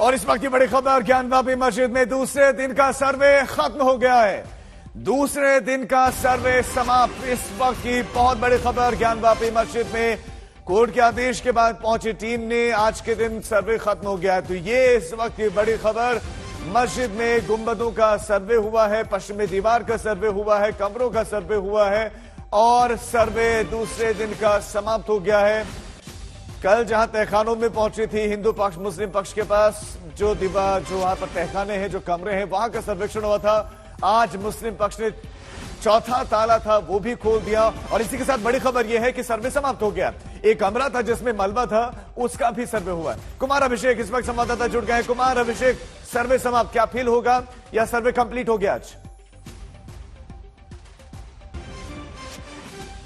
और इस वक्त की बड़ी खबर, ज्ञानवापी मस्जिद में दूसरे दिन का सर्वे खत्म हो गया है। दूसरे दिन का सर्वे समाप्त। इस वक्त की बहुत बड़ी खबर, ज्ञानवापी मस्जिद में कोर्ट के आदेश के बाद पहुंची टीम ने आज के दिन सर्वे खत्म हो गया है। तो ये इस वक्त की बड़ी खबर, मस्जिद में गुंबदों का सर्वे हुआ है, पश्चिमी दीवार का सर्वे हुआ है, कमरों का सर्वे हुआ है और सर्वे दूसरे दिन का समाप्त हो गया है। कल जहां तहखानों में पहुंची थी हिंदू पक्ष, मुस्लिम पक्ष के पास जो दीवार, जो वहां पर तहखाने हैं, जो कमरे हैं, वहां का सर्वेक्षण हुआ था। आज मुस्लिम पक्ष ने चौथा ताला था वो भी खोल दिया और इसी के साथ बड़ी खबर यह है कि सर्वे समाप्त हो गया। एक कमरा था जिसमें मलबा था, उसका भी सर्वे हुआ है। कुमार अभिषेक इस वक्त संवाददाता जुड़ गए हैं। कुमार अभिषेक, सर्वे समाप्त, क्या फील होगा या सर्वे कंप्लीट हो गया आज?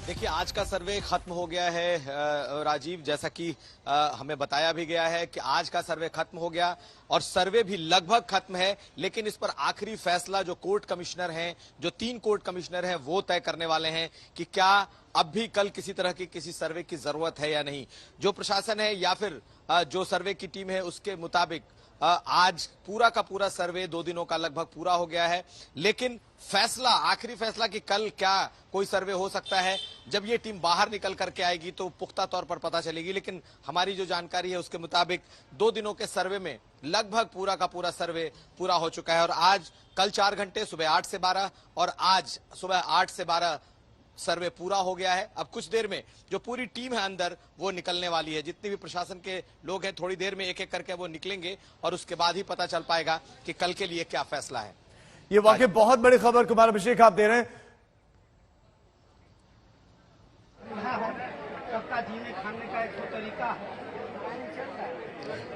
देखिए, आज का सर्वे खत्म हो गया है राजीव, जैसा कि हमें बताया भी गया है कि आज का सर्वे खत्म हो गया और सर्वे भी लगभग खत्म है। लेकिन इस पर आखिरी फैसला जो कोर्ट कमिश्नर हैं, जो 3 कोर्ट कमिश्नर हैं, वो तय करने वाले हैं कि क्या अब भी कल किसी तरह की किसी सर्वे की जरूरत है या नहीं। जो प्रशासन है या फिर जो सर्वे की टीम है उसके मुताबिक आज पूरा का पूरा सर्वे 2 दिनों का लगभग पूरा हो गया है। लेकिन फैसला, आखिरी फैसला कि कल क्या कोई सर्वे हो सकता है, जब ये टीम बाहर निकल करके आएगी तो पुख्ता तौर पर पता चलेगी। लेकिन हमारी जो जानकारी है उसके मुताबिक 2 दिनों के सर्वे में लगभग पूरा का पूरा सर्वे पूरा हो चुका है। और आज कल 4 घंटे, सुबह 8 से 12 और आज सुबह 8 से 12 सर्वे पूरा हो गया है। अब कुछ देर में जो पूरी टीम है अंदर वो निकलने वाली है। जितने भी प्रशासन के लोग हैं थोड़ी देर में एक एक करके वो निकलेंगे और उसके बाद ही पता चल पाएगा कि कल के लिए क्या फैसला है। ये वाकई बहुत बड़ी खबर कुमार अभिषेक आप दे रहे हैं। सबका जीने खाने का एक तरीका।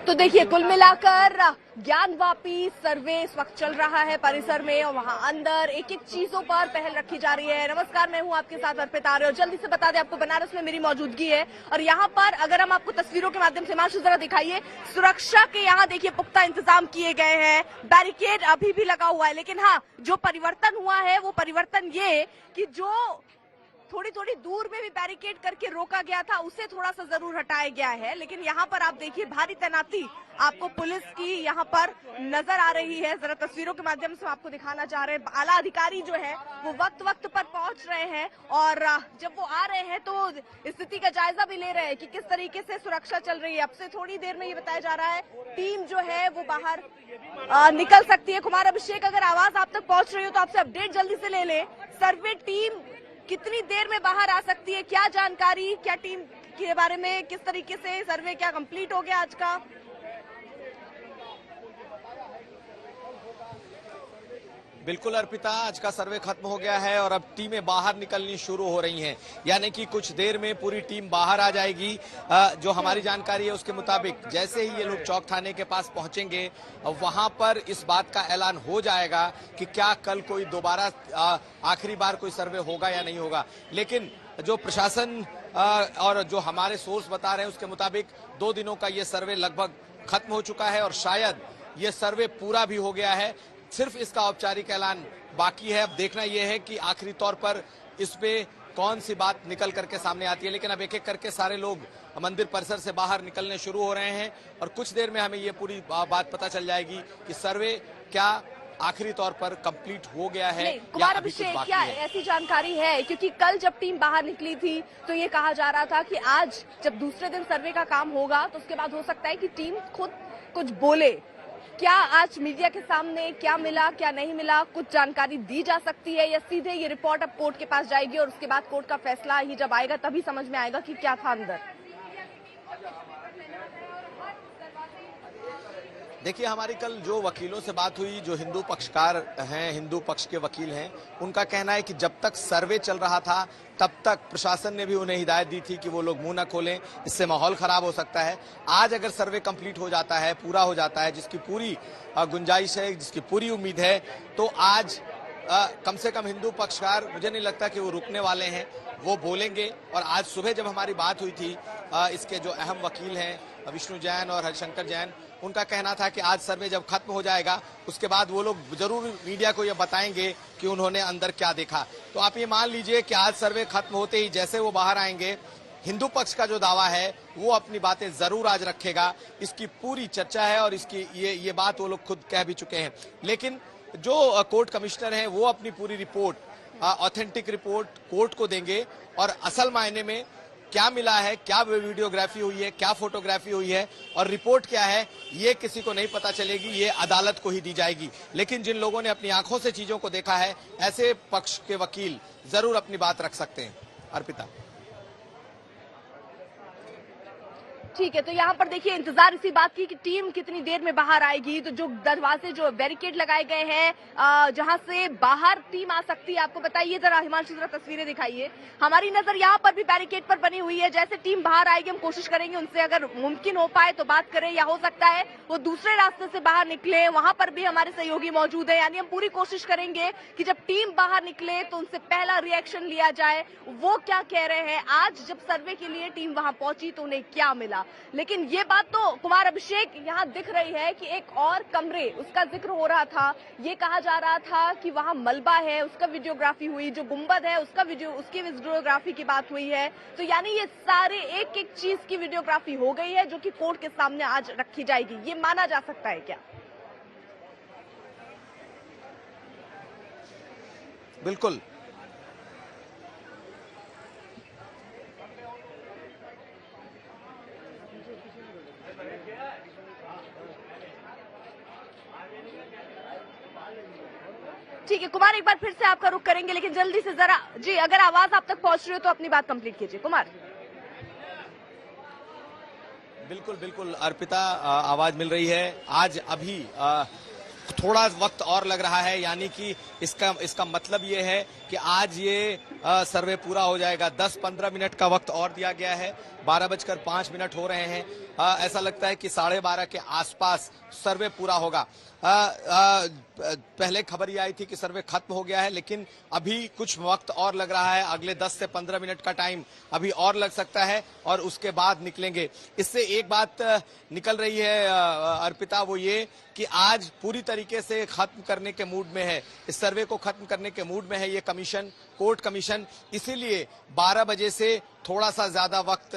तो देखिए, कुल मिलाकर ज्ञानवापी सर्वे इस वक्त चल रहा है परिसर में और वहां अंदर एक एक चीजों पर पहल रखी जा रही है। नमस्कार, मैं हूं आपके साथ अर्पिता और जल्दी से बता दें आपको, बनारस में मेरी मौजूदगी है और यहाँ पर अगर हम आपको तस्वीरों के माध्यम से हिमांशु जरा दिखाइए, सुरक्षा के यहाँ देखिए पुख्ता इंतजाम किए गए हैं, बैरिकेड अभी भी लगा हुआ है। लेकिन हाँ, जो परिवर्तन हुआ है वो परिवर्तन ये कि जो थोड़ी थोड़ी दूर में भी बैरिकेड करके रोका गया था उसे थोड़ा सा जरूर हटाया गया है। लेकिन यहाँ पर आप देखिए भारी तैनाती आपको पुलिस की यहाँ पर नजर आ रही है। जरा तस्वीरों के माध्यम से आपको दिखाना चाह रहे हैं। आला अधिकारी जो है वो वक्त वक्त पर पहुंच रहे हैं और जब वो आ रहे हैं तो स्थिति का जायजा भी ले रहे हैं कि किस तरीके से सुरक्षा चल रही है। अब से थोड़ी देर में ये बताया जा रहा है टीम जो है वो बाहर निकल सकती है। कुमार अभिषेक, अगर आवाज आप तक पहुंच रही हो तो आपसे अपडेट जल्दी से ले लें। सर्वे टीम कितनी देर में बाहर आ सकती है, क्या जानकारी, क्या टीम के बारे में, किस तरीके से सर्वे क्या कंप्लीट हो गया आज का? बिल्कुल अर्पिता, आज का सर्वे खत्म हो गया है और अब टीमें बाहर निकलनी शुरू हो रही हैं। यानी कि कुछ देर में पूरी टीम बाहर आ जाएगी। जो हमारी जानकारी है उसके मुताबिक जैसे ही ये लोग चौक थाने के पास पहुंचेंगे वहां पर इस बात का ऐलान हो जाएगा कि क्या कल कोई दोबारा आखिरी बार कोई सर्वे होगा या नहीं होगा। लेकिन जो प्रशासन और जो हमारे सोर्स बता रहे हैं उसके मुताबिक 2 दिनों का ये सर्वे लगभग खत्म हो चुका है और शायद ये सर्वे पूरा भी हो गया है। सिर्फ इसका औपचारिक ऐलान बाकी है। अब देखना यह है कि आखिरी तौर पर इस पे कौन सी बात निकल करके सामने आती है। लेकिन अब एक एक करके सारे लोग मंदिर परिसर से बाहर निकलने शुरू हो रहे हैं और कुछ देर में हमें ये पूरी बात पता चल जाएगी कि सर्वे क्या आखिरी तौर पर कंप्लीट हो गया है। कुमार अभिषेक, क्या ऐसी जानकारी है, क्योंकि कल जब टीम बाहर निकली थी तो ये कहा जा रहा था कि आज जब दूसरे दिन सर्वे का काम होगा तो उसके बाद हो सकता है कि टीम खुद कुछ बोले। क्या आज मीडिया के सामने क्या मिला, क्या नहीं मिला, कुछ जानकारी दी जा सकती है या सीधे ये रिपोर्ट अब कोर्ट के पास जाएगी और उसके बाद कोर्ट का फैसला ही जब आएगा तभी समझ में आएगा कि क्या था अंदर? देखिए, हमारी कल जो वकीलों से बात हुई, जो हिंदू पक्षकार हैं, हिंदू पक्ष के वकील हैं, उनका कहना है कि जब तक सर्वे चल रहा था तब तक प्रशासन ने भी उन्हें हिदायत दी थी कि वो लोग मुंह न खोलें, इससे माहौल खराब हो सकता है। आज अगर सर्वे कंप्लीट हो जाता है, पूरा हो जाता है, जिसकी पूरी गुंजाइश है, जिसकी पूरी उम्मीद है, तो आज कम से कम हिंदू पक्षकार, मुझे नहीं लगता कि वो रुकने वाले हैं, वो बोलेंगे। और आज सुबह जब हमारी बात हुई थी इसके जो अहम वकील हैं विष्णु जैन और हरिशंकर जैन, उनका कहना था कि आज सर्वे जब खत्म हो जाएगा उसके बाद वो लोग जरूर मीडिया को ये बताएंगे कि उन्होंने अंदर क्या देखा। तो आप ये मान लीजिए कि आज सर्वे खत्म होते ही जैसे वो बाहर आएंगे हिंदू पक्ष का जो दावा है वो अपनी बातें जरूर आज रखेगा, इसकी पूरी चर्चा है और इसकी ये बात वो लोग खुद कह भी चुके हैं। लेकिन जो कोर्ट कमिश्नर हैं वो अपनी पूरी रिपोर्ट, ऑथेंटिक रिपोर्ट कोर्ट को देंगे और असल मायने में क्या मिला है, क्या वीडियोग्राफी हुई है, क्या फोटोग्राफी हुई है और रिपोर्ट क्या है, ये किसी को नहीं पता चलेगी, ये अदालत को ही दी जाएगी। लेकिन जिन लोगों ने अपनी आंखों से चीजों को देखा है, ऐसे पक्ष के वकील जरूर अपनी बात रख सकते हैं। अर्पिता। ठीक है, तो यहाँ पर देखिए इंतजार इसी बात की कि टीम कितनी देर में बाहर आएगी। तो जो दरवाजे, जो बैरिकेड लगाए गए हैं जहां से बाहर टीम आ सकती है, आपको बताइए जरा, हिमांशु जरा तस्वीरें दिखाइए। हमारी नजर यहाँ पर भी बैरिकेड पर बनी हुई है। जैसे टीम बाहर आएगी हम कोशिश करेंगे उनसे, अगर मुमकिन हो पाए तो बात करें, या हो सकता है वो दूसरे रास्ते से बाहर निकले, वहां पर भी हमारे सहयोगी मौजूद है। यानी हम पूरी कोशिश करेंगे कि जब टीम बाहर निकले तो उनसे पहला रिएक्शन लिया जाए, वो क्या कह रहे हैं, आज जब सर्वे के लिए टीम वहां पहुंची तो उन्हें क्या मिला। लेकिन ये बात तो कुमार अभिषेक यहाँ दिख रही है कि एक और कमरे, उसका जिक्र हो रहा था, ये कहा जा रहा था कि वहां मलबा है, उसका वीडियोग्राफी हुई, जो गुंबद है उसकी वीडियोग्राफी की बात हुई है। तो यानी ये सारे एक एक चीज की वीडियोग्राफी हो गई है जो कि कोर्ट के सामने आज रखी जाएगी, ये माना जा सकता है क्या? बिल्कुल। ठीक है कुमार, एक बार फिर से आपका रुख करेंगे, लेकिन जल्दी से जरा जी, अगर आवाज आप तक पहुंच रही हो तो अपनी बात कंप्लीट कीजिए कुमार। बिल्कुल बिल्कुल अर्पिता, आवाज मिल रही है। आज अभी थोड़ा वक्त और लग रहा है, यानी कि इसका मतलब ये है कि आज ये सर्वे पूरा हो जाएगा। 10-15 मिनट का वक्त और दिया गया है, 12:05 हो रहे हैं। ऐसा लगता है कि 12:30 के आसपास सर्वे पूरा होगा। पहले खबर ये आई थी कि सर्वे खत्म हो गया है, लेकिन अभी कुछ वक्त और लग रहा है, अगले 10 से 15 मिनट का टाइम अभी और लग सकता है और उसके बाद निकलेंगे। इससे एक बात निकल रही है अर्पिता, वो ये कि आज पूरी तरीके से खत्म करने के मूड में है, इस सर्वे को खत्म करने के मूड में है ये कमीशन, कोर्ट कमीशन। इसीलिए 12 बजे से थोड़ा सा ज्यादा वक्त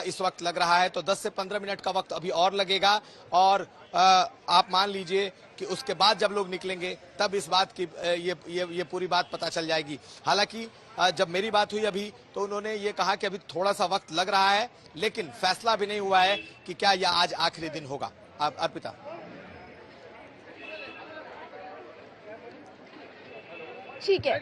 इस वक्त लग रहा है, तो 10 से 15 मिनट का वक्त अभी और लगेगा और आप मान लीजिए कि उसके बाद जब लोग निकलेंगे तब इस बात की ये पूरी बात पता चल जाएगी। हालांकि जब मेरी बात हुई अभी तो उन्होंने ये कहा कि अभी थोड़ा सा वक्त लग रहा है, लेकिन फैसला भी नहीं हुआ है कि क्या यह आज आखिरी दिन होगा। अर्पिता। ठीक है,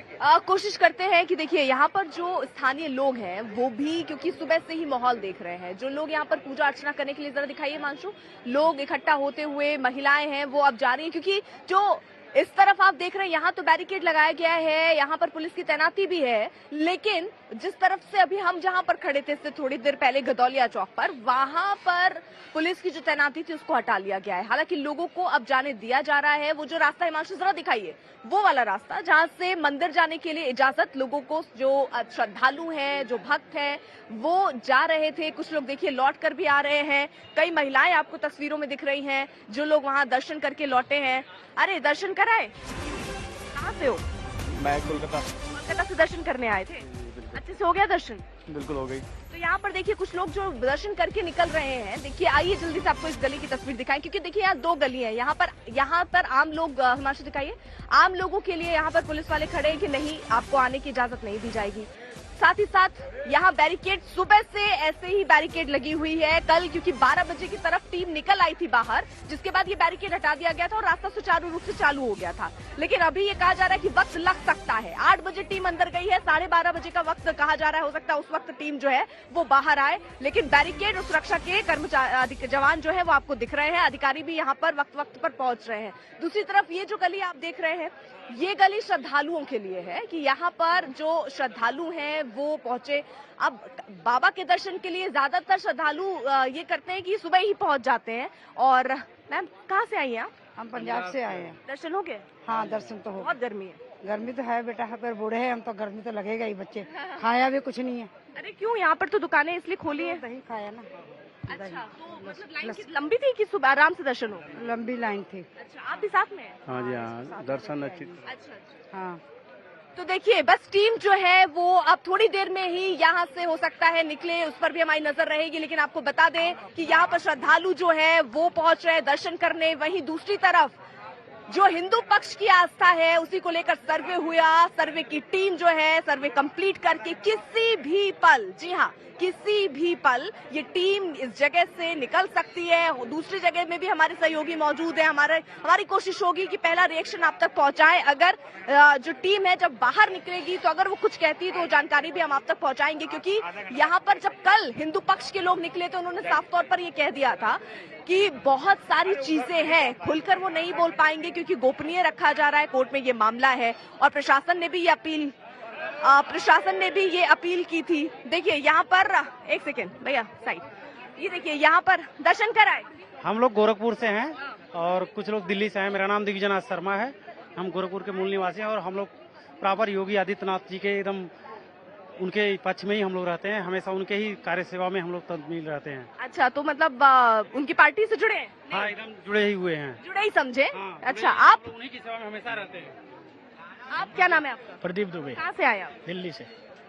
कोशिश करते हैं कि देखिए यहाँ पर जो स्थानीय लोग हैं वो भी, क्योंकि सुबह से ही माहौल देख रहे हैं, जो लोग यहाँ पर पूजा अर्चना करने के लिए, जरा दिखाइए मानसू, लोग इकट्ठा होते हुए, महिलाएं हैं वो अब जा रही हैं, क्योंकि जो इस तरफ आप देख रहे हैं यहाँ तो बैरिकेड लगाया गया है, यहाँ पर पुलिस की तैनाती भी है, लेकिन जिस तरफ से अभी हम जहाँ पर खड़े थे इससे थोड़ी देर पहले गदौलिया चौक पर, वहां पर पुलिस की जो तैनाती थी उसको हटा लिया गया है। हालांकि लोगों को अब जाने दिया जा रहा है। वो जो रास्ता हिमांशु जरा दिखाइए, वो वाला रास्ता जहां से मंदिर जाने के लिए इजाजत लोगों को, जो श्रद्धालु हैं, जो भक्त हैं, वो जा रहे थे। कुछ लोग देखिए लौट कर भी आ रहे हैं, कई महिलाएं आपको तस्वीरों में दिख रही हैं जो लोग वहां दर्शन करके लौटे हैं। अरे दर्शन कराए, कहाँ से हो? मैं कोलकाता से दर्शन करने आए थे, अच्छे से हो गया दर्शन? बिल्कुल हो गई। तो यहाँ पर देखिए कुछ लोग जो दर्शन करके निकल रहे हैं, देखिए आइए जल्दी से आपको इस गली की तस्वीर दिखाएं, क्योंकि देखिए यहाँ 2 गली हैं। यहाँ पर आम लोग, हिमांशु दिखाइए, आम लोगों के लिए यहाँ पर पुलिस वाले खड़े हैं कि नहीं, आपको आने की इजाजत नहीं दी जाएगी। साथ ही साथ यहाँ बैरिकेड, सुबह से ऐसे ही बैरिकेड लगी हुई है कल, क्योंकि 12 बजे की तरफ टीम निकल आई थी बाहर, जिसके बाद ये बैरिकेड हटा दिया गया था और रास्ता सुचारू रूप से चालू हो गया था। लेकिन अभी ये कहा जा रहा है कि वक्त लग सकता है, 8 बजे टीम अंदर गई है, 12:30 बजे का वक्त कहा जा रहा है, हो सकता है उस वक्त टीम जो है वो बाहर आए। लेकिन बैरिकेड और सुरक्षा के कर्मचारी, जवान जो है वो आपको दिख रहे हैं, अधिकारी भी यहाँ पर वक्त पर पहुंच रहे हैं। दूसरी तरफ ये जो गली आप देख रहे हैं, ये गली श्रद्धालुओं के लिए है कि यहाँ पर जो श्रद्धालु हैं वो पहुंचे। अब बाबा के दर्शन के लिए ज्यादातर श्रद्धालु ये करते हैं कि सुबह ही पहुंच जाते हैं। और मैम कहाँ से आई हैं आप? हम पंजाब से आए हैं। दर्शन हो गए? हाँ दर्शन तो हो। बहुत गर्मी है। गर्मी तो है बेटा, पर बूढ़े हैं हम तो, गर्मी तो लगेगा ही, बच्चे खाया भी कुछ नहीं है। अरे क्यों, यहाँ पर तो दुकानें इसलिए खोली है। दही खाया ना। अच्छा, तो मतलब लाइन लंबी थी कि सुबह आराम से दर्शन हो? लंबी लाइन थी। अच्छा, आप भी साथ में हैं? हाँ जी हाँ, दर्शन अच्छी। अच्छा। हाँ तो देखिए बस टीम जो है वो अब थोड़ी देर में ही यहाँ से हो सकता है निकले, उस पर भी हमारी नजर रहेगी। लेकिन आपको बता दें कि यहाँ पर श्रद्धालु जो है वो पहुंच रहे हैं दर्शन करने। वहीं दूसरी तरफ जो हिंदू पक्ष की आस्था है उसी को लेकर सर्वे हुआ। सर्वे की टीम जो है सर्वे कंप्लीट करके किसी भी पल, जी हाँ किसी भी पल ये टीम इस जगह से निकल सकती है। दूसरी जगह में भी हमारे सहयोगी मौजूद है। हमारी कोशिश होगी कि पहला रिएक्शन आप तक पहुंचाएं। अगर जो टीम है जब बाहर निकलेगी तो अगर वो कुछ कहती है तो जानकारी भी हम आप तक पहुंचाएंगे, क्योंकि यहाँ पर जब कल हिंदू पक्ष के लोग निकले तो उन्होंने साफ तौर पर ये कह दिया था कि बहुत सारी चीजें हैं, खुलकर वो नहीं बोल पाएंगे क्योंकि गोपनीय रखा जा रहा है, कोर्ट में ये मामला है। और प्रशासन ने भी ये अपील की थी। देखिए यहाँ पर एक सेकेंड भैया साइड, ये देखिए यहाँ पर दर्शन कराए। हम लोग गोरखपुर से हैं और कुछ लोग दिल्ली से हैं। मेरा नाम दिग्विजयनाथ शर्मा है। हम गोरखपुर के मूल निवासी हैं और हम लोग प्रॉपर योगी आदित्यनाथ जी के एकदम उनके पक्ष में ही हम लोग रहते हैं। हमेशा उनके ही कार्य सेवा में हम लोग तब्दील रहते हैं। अच्छा, तो मतलब उनकी पार्टी से जुड़े हैं? हाँ, एकदम जुड़े ही हुए हैं। जुड़े ही समझे। हाँ, अच्छा, आप उन्हीं की सेवा में हमेशा रहते हैं। आप क्या नाम है आपका? प्रदीप दुबे। कहाँ से आए आप? दिल्ली से।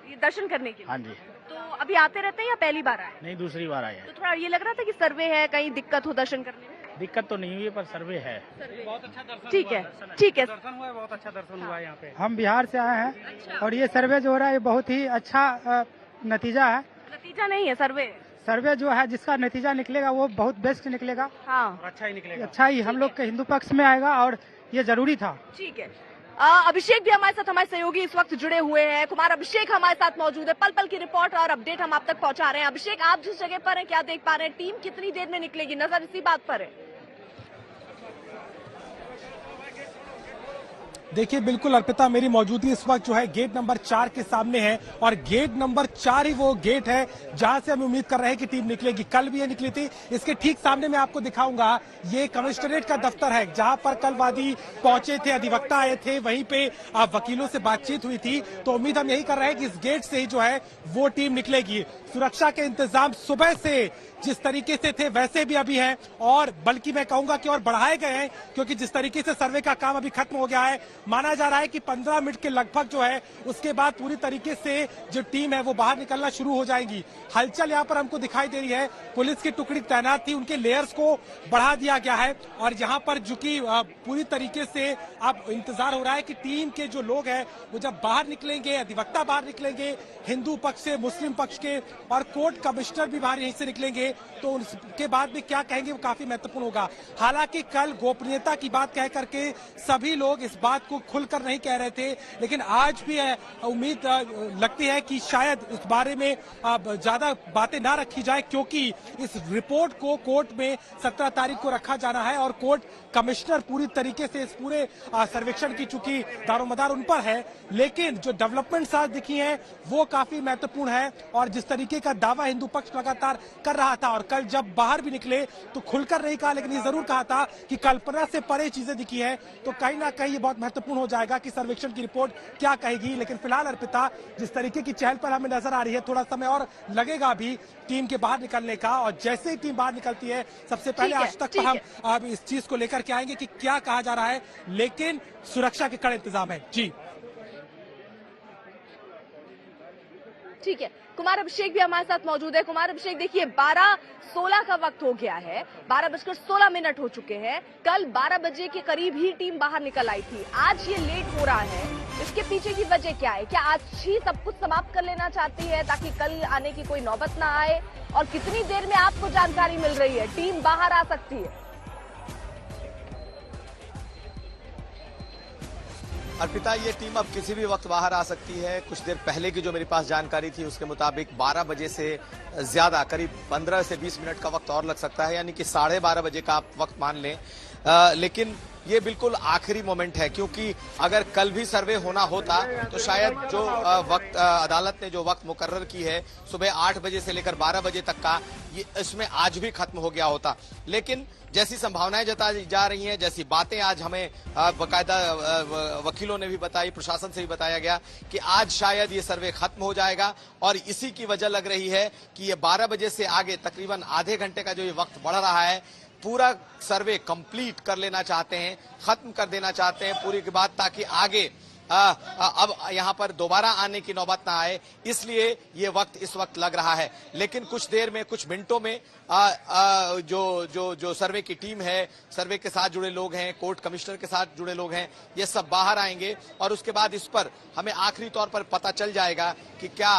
ये दर्शन करने के लिए? हाँ जी। तो अभी आते रहते हैं या पहली बार आए? नहीं, दूसरी बार आए हैं। तो थोड़ा ये लग रहा था कि सर्वे है, कहीं दिक्कत हो दर्शन करने में? दिक्कत तो नहीं हुई पर सर्वे है। बहुत अच्छा दर्शन, ठीक है ठीक है, दर्शन हुआ है, बहुत अच्छा दर्शन हुआ है यहाँ पे। हम बिहार से आए हैं और ये सर्वे जो हो रहा है ये बहुत ही अच्छा नतीजा है। नतीजा नहीं है, सर्वे। सर्वे जो है जिसका नतीजा निकलेगा वो बहुत बेस्ट निकलेगा। हाँ, अच्छा ही निकलेगा। अच्छा ही हम लोग के हिंदू पक्ष में आएगा और ये जरूरी था। ठीक है। अभिषेक भी हमारे साथ, हमारे सहयोगी इस वक्त जुड़े हुए हैं। कुमार अभिषेक हमारे साथ मौजूद है। पल पल की रिपोर्ट और अपडेट हम आप तक पहुंचा रहे हैं। अभिषेक, आप जिस जगह पर हैं क्या देख पा रहे हैं? टीम कितनी देर में निकलेगी, नजर इसी बात पर है? देखिए बिल्कुल अर्पिता, मेरी मौजूदगी इस वक्त जो है गेट नंबर 4 के सामने है और गेट नंबर 4 ही वो गेट है जहां से हम उम्मीद कर रहे हैं कि टीम निकलेगी। कल भी ये निकली थी। इसके ठीक सामने मैं आपको दिखाऊंगा, ये कमिश्नरेट का दफ्तर है जहां पर कल वादी पहुंचे थे, अधिवक्ता आए थे, वहीं पे वकीलों से बातचीत हुई थी। तो उम्मीद हम यही कर रहे हैं कि इस गेट से ही जो है वो टीम निकलेगी। सुरक्षा के इंतजाम सुबह से जिस तरीके से थे वैसे भी अभी हैं और बल्कि मैं कहूंगा कि और बढ़ाए गए हैं, क्योंकि जिस तरीके से सर्वे का काम अभी खत्म हो गया है, माना जा रहा है कि 15 मिनट के लगभग जो है उसके बाद पूरी तरीके से जो टीम है वो बाहर निकलना शुरू हो जाएगी। हलचल यहाँ पर हमको दिखाई दे रही है। पुलिस की टुकड़ी तैनात थी, उनके लेयर्स को बढ़ा दिया गया है और यहाँ पर जो कि पूरी तरीके से अब इंतजार हो रहा है कि टीम के जो लोग हैं वो जब बाहर निकलेंगे, अधिवक्ता बाहर निकलेंगे, हिंदू पक्ष से, मुस्लिम पक्ष के और कोर्ट कमिश्नर भी बाहर यहीं से निकलेंगे, तो उसके बाद में क्या कहेंगे वो काफी महत्वपूर्ण होगा। हालांकि कल गोपनीयता की बात कह करके सभी लोग इस बात को खुलकर नहीं कह रहे थे, लेकिन आज भी उम्मीद लगती है कि शायद इस बारे में ज्यादा बातें ना रखी जाए, क्योंकि इस रिपोर्ट को कोर्ट में 17 तारीख को रखा जाना है और कोर्ट कमिश्नर पूरी तरीके से इस पूरे सर्वेक्षण की चूंकि दारोमदार उन पर है, लेकिन जो डेवलपमेंट्स आज दिखी हैं वो काफी महत्वपूर्ण है। और जिस तरीके का दावा हिंदू पक्ष लगातार कर रहा था और कल जब बाहर भी निकले तो खुलकर नहीं कहा, लेकिन ये जरूर कहा था कि कल्पना से परे चीजें दिखी है, तो कहीं ना कहीं ये बहुत महत्वपूर्ण हो जाएगा कि सर्वेक्षण की रिपोर्ट क्या कहेगी। लेकिन फिलहाल अर्पिता, जिस तरीके की चहल पहल हमें नजर आ रही है, थोड़ा समय और लगेगा अभी टीम के बाहर निकलने का, और जैसे ही टीम बाहर निकलती है सबसे पहले आज तक पर हम अब इस चीज को लेकर के आएंगे कि क्या कहा जा रहा है, लेकिन सुरक्षा के कड़े इंतजाम है। जी ठीक है। कुमार अभिषेक भी हमारे साथ मौजूद है। कुमार अभिषेक, देखिए 12:16 का वक्त हो गया है, 12:16 हो चुके हैं। कल 12 बजे के करीब ही टीम बाहर निकल आई थी, आज ये लेट हो रहा है, इसके पीछे की वजह क्या है? क्या आज ही सब कुछ समाप्त कर लेना चाहती है ताकि कल आने की कोई नौबत ना आए? और कितनी देर में आपको जानकारी मिल रही है टीम बाहर आ सकती है? अर्पिता, ये टीम अब किसी भी वक्त बाहर आ सकती है। कुछ देर पहले की जो मेरे पास जानकारी थी उसके मुताबिक 12 बजे से ज्यादा, करीब 15 से 20 मिनट का वक्त और लग सकता है, यानी कि 12:30 बजे का आप वक्त मान लें। लेकिन ये बिल्कुल आखिरी मोमेंट है, क्योंकि अगर कल भी सर्वे होना होता तो शायद जो वक्त अदालत ने जो वक्त मुकर्रर की है सुबह 8 बजे से लेकर 12 बजे तक का, ये इसमें आज भी खत्म हो गया होता। लेकिन जैसी संभावनाएं जताई जा रही हैं, जैसी बातें आज हमें बाकायदा वकीलों ने भी बताई, प्रशासन से भी बताया गया कि आज शायद ये सर्वे खत्म हो जाएगा, और इसी की वजह लग रही है कि ये 12 बजे से आगे तकरीबन आधे घंटे का जो ये वक्त बढ़ रहा है, पूरा सर्वे कंप्लीट कर लेना चाहते हैं, खत्म कर देना चाहते हैं पूरी की बात, ताकि आगे अब यहाँ पर दोबारा आने की नौबत ना आए, इसलिए ये वक्त इस वक्त लग रहा है। लेकिन कुछ देर में, कुछ मिनटों में जो सर्वे की टीम है, सर्वे के साथ जुड़े लोग हैं, कोर्ट कमिश्नर के साथ जुड़े लोग हैं, ये सब बाहर आएंगे और उसके बाद इस पर हमें आखिरी तौर पर पता चल जाएगा कि क्या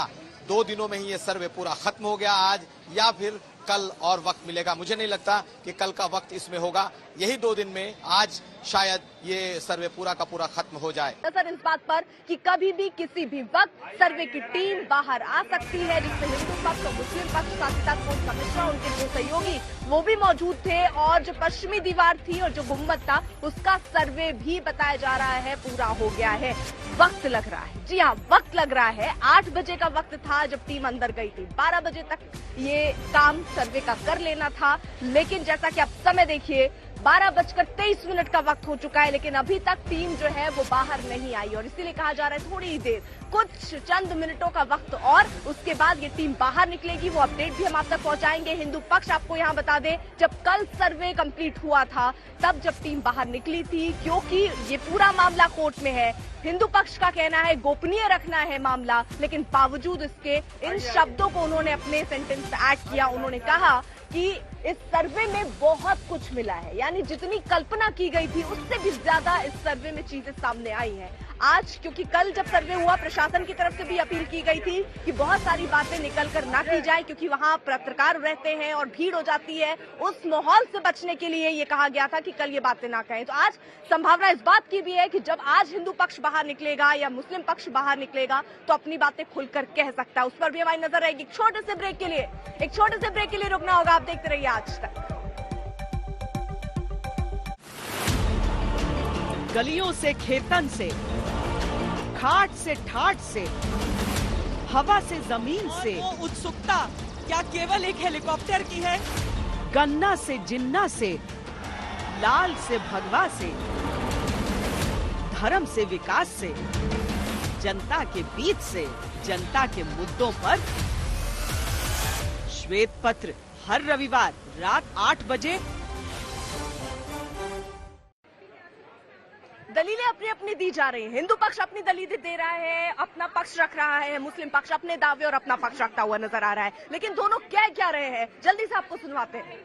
2 दिनों में ही ये सर्वे पूरा खत्म हो गया आज, या फिर कल और वक्त मिलेगा। मुझे नहीं लगता कि कल का वक्त इसमें होगा, यही 2 दिन में आज शायद ये सर्वे पूरा का पूरा खत्म हो जाए। सर, इस बात पर कि कभी भी किसी भी वक्त सर्वे की टीम बाहर आ सकती है, जिससे हिंदू पक्ष और मुस्लिम पक्ष, साथ ही साथ कोर्ट कमिश्नर, उनके जो सहयोगी वो भी मौजूद थे, और जो पश्चिमी दीवार थी और जो गुम्बद था उसका सर्वे भी बताया जा रहा है पूरा हो गया है। वक्त लग रहा है, जी हाँ, वक्त लग रहा है। 8 बजे का वक्त था जब टीम अंदर गई थी, 12 बजे तक ये काम सर्वे का कर लेना था, लेकिन जैसा कि आप समय देखिए 12:23 का वक्त हो चुका है, लेकिन अभी तक टीम जो है वो बाहर नहीं आई, और इसीलिए कहा जा रहा है थोड़ी ही देर, कुछ चंद मिनटों का वक्त और उसके बाद ये टीम बाहर निकलेगी। वो अपडेट भी हम आप तक पहुंचाएंगे। हिंदू पक्ष आपको यहाँ बता दें, जब कल सर्वे कंप्लीट हुआ था तब जब टीम बाहर निकली थी, क्योंकि ये पूरा मामला कोर्ट में है। हिंदू पक्ष का कहना है गोपनीय रखना है मामला, लेकिन बावजूद इसके इन शब्दों को उन्होंने अपने सेंटेंस में ऐड किया। उन्होंने कहा कि इस सर्वे में बहुत कुछ मिला है, यानी जितनी कल्पना की गई थी उससे भी ज्यादा इस सर्वे में चीजें सामने आई हैं आज। क्योंकि कल जब सर्वे हुआ, प्रशासन की तरफ से भी अपील की गई थी कि बहुत सारी बातें निकल कर ना की जाए, क्योंकि वहां पत्रकार रहते हैं और भीड़ हो जाती है। उस माहौल से बचने के लिए ये कहा गया था कि कल ये बातें ना कहें। तो आज संभावना इस बात की भी है कि जब आज हिंदू पक्ष बाहर निकलेगा या मुस्लिम पक्ष बाहर निकलेगा तो अपनी बातें खुलकर कह सकता है। उस पर भी हमारी नजर रहेगी। एक छोटे से ब्रेक के लिए रुकना होगा। आप देखते रहिए आज तक। गलियों से खेतन से, खाट से ठाट से, हवा से जमीन से, उत्सुकता क्या केवल एक हेलीकॉप्टर की है? गन्ना से जिन्ना से, लाल से भगवा से, धर्म से विकास से, जनता के बीच से, जनता के मुद्दों पर श्वेत पत्र हर रविवार रात 8 बजे। दलीलें अपनी अपनी दी जा रही हैं। हिंदू पक्ष अपनी दलीलें दे रहा है, अपना पक्ष रख रहा है, मुस्लिम पक्ष अपने दावे और अपना पक्ष रखता हुआ नजर आ रहा है, लेकिन दोनों कह क्या रहे हैं जल्दी से आपको सुनवाते हैं।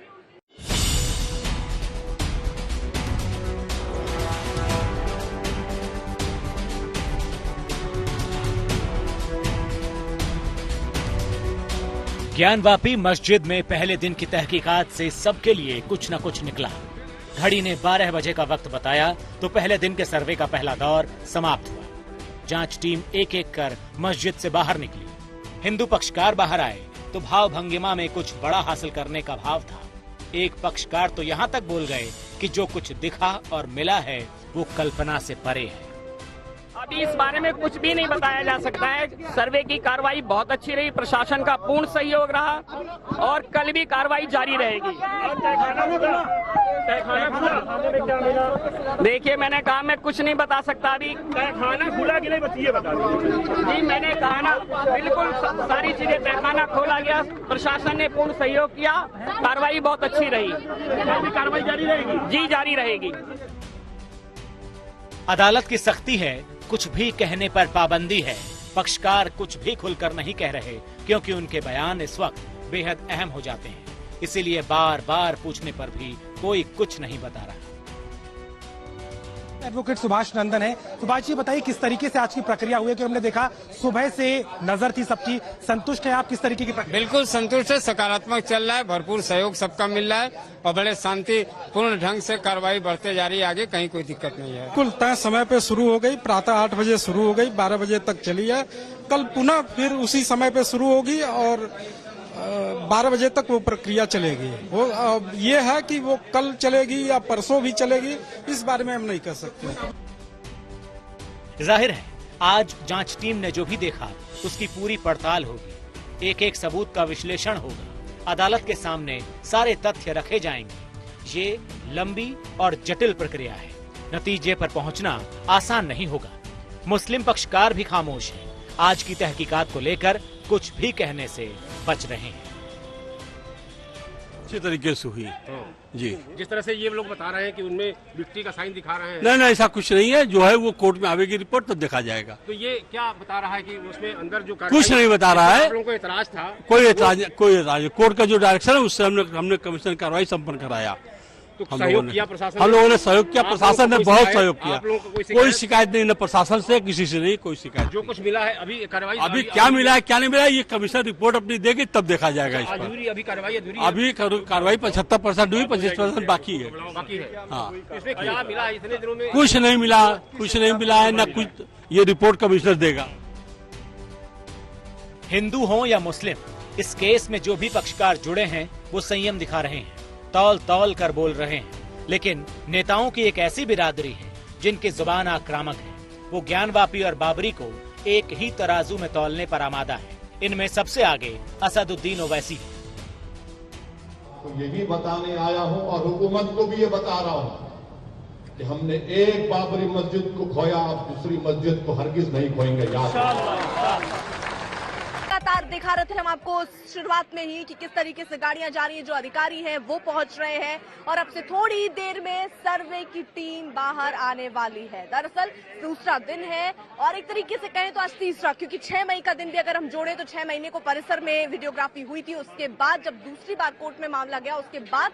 ज्ञानवापी मस्जिद में पहले दिन की तहकीकात से सबके लिए कुछ न कुछ निकला। घड़ी ने 12 बजे का वक्त बताया तो पहले दिन के सर्वे का पहला दौर समाप्त हुआ। जांच टीम एक एक कर मस्जिद से बाहर निकली। हिंदू पक्षकार बाहर आए तो भाव भंगिमा में कुछ बड़ा हासिल करने का भाव था। एक पक्षकार तो यहाँ तक बोल गए कि जो कुछ दिखा और मिला है वो कल्पना से परे है। अभी इस बारे में कुछ भी नहीं बताया जा सकता है। सर्वे की कार्रवाई बहुत अच्छी रही, प्रशासन का पूर्ण सहयोग रहा और कल भी कार्रवाई जारी रहेगी। देखिए, मैंने कहा मैं कुछ नहीं बता सकता अभी। तहखाना खुला कि नहीं, बस ये बता दीजिए। जी, मैंने कहा ना, बिल्कुल सारी चीजें, तहखाना खोला गया, प्रशासन ने पूर्ण सहयोग किया, कार्रवाई बहुत अच्छी रही। कार्रवाई जारी रहेगी? जी, जारी रहेगी। अदालत की सख्ती है, कुछ भी कहने पर पाबंदी है। पक्षकार कुछ भी खुलकर नहीं कह रहे क्योंकि उनके बयान इस वक्त बेहद अहम हो जाते हैं। इसीलिए बार बार पूछने पर भी कोई कुछ नहीं बता रहा। एडवोकेट सुभाष नंदन है। सुभाष जी, बताइए किस तरीके से आज की प्रक्रिया हुई है? कि हमने देखा सुबह से नजर थी सबकी, संतुष्ट है आप किस तरीके की प्रक्रिया? बिल्कुल संतुष्ट है, सकारात्मक चल रहा है, भरपूर सहयोग सबका मिल रहा है और बड़े शांतिपूर्ण ढंग से कार्रवाई बढ़ते जा रही है आगे, कहीं कोई दिक्कत नहीं है। बिल्कुल तय समय पे शुरू हो गई, प्रातः 8 बजे शुरू हो गई, 12 बजे तक चली है। कल पुनः फिर उसी समय पे शुरू होगी और 12 बजे तक वो प्रक्रिया चलेगी। वो ये है कि वो कल चलेगी या परसों भी चलेगी, इस बारे में हम नहीं कह सकते। जाहिर है आज जांच टीम ने जो भी देखा उसकी पूरी पड़ताल होगी, एक एक सबूत का विश्लेषण होगा, अदालत के सामने सारे तथ्य रखे जाएंगे। ये लंबी और जटिल प्रक्रिया है, नतीजे पर पहुंचना आसान नहीं होगा। मुस्लिम पक्षकार भी खामोश हैं, आज की तहकीकात को लेकर कुछ भी कहने से बच रहे हैं। अच्छे तरीके से हुई जी। जिस तरह से ये लोग बता रहे हैं कि उनमें विक्ट्री का साइन दिखा रहे हैं। नहीं, ऐसा कुछ नहीं है, जो है वो कोर्ट में आवेगी रिपोर्ट तब देखा जाएगा। तो ये क्या बता रहा है कि उसमें अंदर जो कुछ नहीं बता रहा है, आप लोगों को एतराज था? कोई एतराज कोर्ट का जो डायरेक्शन है उससे हमने कमीशन कार्रवाई संपन्न कराया। तो सहयोग किया प्रशासन? हम लोगों ने सहयोग किया, प्रशासन ने बहुत सहयोग किया। कोई शिकायत नहीं, न प्रशासन से किसी से नहीं कोई शिकायत। जो कुछ मिला है अभी कार्रवाई अभी क्या मिला है क्या नहीं मिला ये कमीशन रिपोर्ट अपनी देगी तब देखा जाएगा इस पर। अभी कार्रवाई अभी कार्रवाई 75% हुई, 25% बाकी है। हाँ, इसमें क्या मिला है इतने दिनों में? कुछ नहीं मिला है, न कुछ। ये रिपोर्ट कमिश्नर देगा। हिंदू हो या मुस्लिम, इस केस में जो भी पक्षकार जुड़े हैं वो संयम दिखा रहे हैं, तौल कर बोल रहे हैं। लेकिन नेताओं की एक ऐसी बिरादरी है जिनकी जुबान आक्रामक है। वो ज्ञानवापी और बाबरी को एक ही तराजू में तौलने पर आमादा है। इनमें सबसे आगे असदुद्दीन ओवैसी है। तो यही बताने आया हूं और हुकूमत को भी ये बता रहा हूं कि हमने एक बाबरी मस्जिद को खोया, अब दूसरी मस्जिद को हरगिज नहीं खोएंगे। लगातार दिखा रहे थे हम आपको शुरुआत में ही कि किस तरीके से गाड़ियां जा रही हैं, जो अधिकारी हैं वो पहुंच रहे हैं और अब से थोड़ी देर में सर्वे की टीम बाहर आने वाली है। दरअसल दूसरा दिन है और एक तरीके से कहें तो आज तीसरा, क्योंकि 6 मई का दिन भी अगर हम जोड़े तो 6 महीने को परिसर में वीडियोग्राफी हुई थी। उसके बाद जब दूसरी बार कोर्ट में मामला गया उसके बाद